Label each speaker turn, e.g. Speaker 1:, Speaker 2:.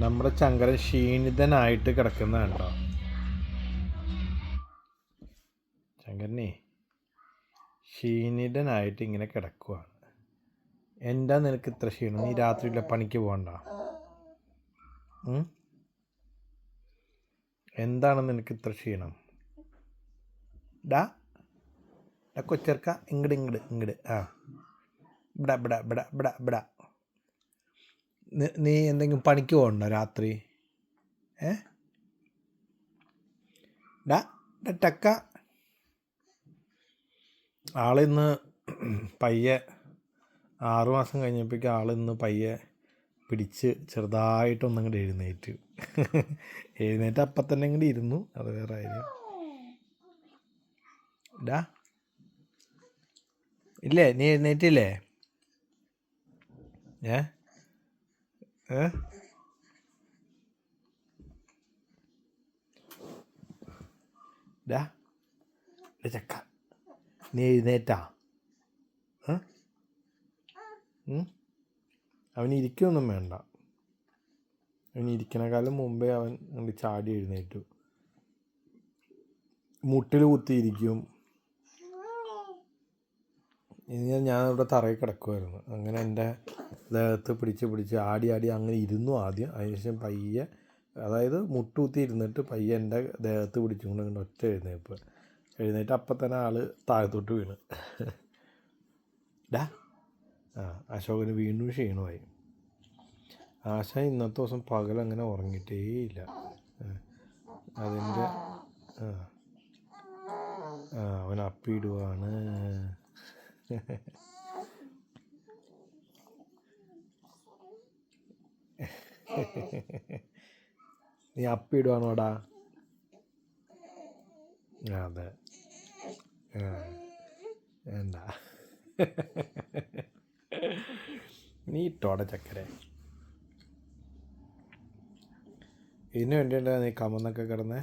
Speaker 1: നമ്മുടെ ചങ്കരൻ ക്ഷീണിതനായിട്ട് കിടക്കുന്ന കണ്ടോ. ചങ്കരനെ ക്ഷീണിതനായിട്ട് ഇങ്ങനെ കിടക്കുവാണ്. എന്താ നിനക്ക് ഇത്ര ക്ഷീണം? നീ രാത്രിയിലെ പണിക്ക് പോകണ്ട? എന്താണ് നിനക്ക് ഇത്ര ക്ഷീണം? ഡാ കൊച്ചേർക്ക, ഇങ്ങട് ഇങ്ങട് ഇങ്ങട്. ആ ഇവിടെ ഇവിടെ ഇവിടെ ഇവിടെ ഇവിടെ. നീ എന്തെങ്കിലും പണിക്ക് പോകണ്ടോ രാത്രി? ഡാ ടക്ക. ആളിന്ന് പയ്യെ 6 മാസം കഴിഞ്ഞപ്പോഴേക്കും ആളിന്ന് പയ്യെ പിടിച്ച് ചെറുതായിട്ടൊന്നങ്ങോട്ട് എഴുന്നേറ്റ്. എഴുന്നേറ്റ് അപ്പം തന്നെ ഇങ്ങോട്ട് ഇരുന്നു. അത് വേറെ കാര്യം. ഡാ ഇല്ലേ, നീ എഴുന്നേറ്റില്ലേ? ഡാ ചക്ക, നീ എഴുന്നേറ്റാ? അവന് ഇരിക്കുകയൊന്നും വേണ്ട. അവന് ഇരിക്കണേക്കാളും മുമ്പേ അവൻ അങ്ങോട്ട് ചാടി എഴുന്നേറ്റു. മുട്ടിൽ കുത്തിയിരിക്കും. ഇനി ഞാനിവിടെ തറയിൽ കിടക്കുമായിരുന്നു. അങ്ങനെ എൻ്റെ ദേഹത്ത് പിടിച്ച് ആടി അങ്ങനെ ഇരുന്നു ആദ്യം. അതിനുശേഷം പയ്യെ, അതായത് മുട്ടുകുത്തി ഇരുന്നിട്ട് പയ്യെ എൻ്റെ ദേഹത്ത് പിടിച്ചുകൊണ്ട് ഇങ്ങനെ ഒറ്റ എഴുന്നേറ്റ് അപ്പം തന്നെ ആൾ താഴത്തോട്ട് വീണ്. ഡാ അശോകന് വീണ്ടും ക്ഷീണമായി. ആശ ഇന്നത്തെ ദിവസം പകലങ്ങനെ ഉറങ്ങിയിട്ടേയില്ല. അതിൻ്റെ അവൻ അപ്പിയിടുവാണ്. നീ അപ്പിയിടുവാണോടാ? അതെ, എന്താ നീ ഇട്ടോടെ ചക്കരെ. ഇതിന് വേണ്ടിയിട്ടാ നീ കമന്നൊക്കെ കിടന്നേ?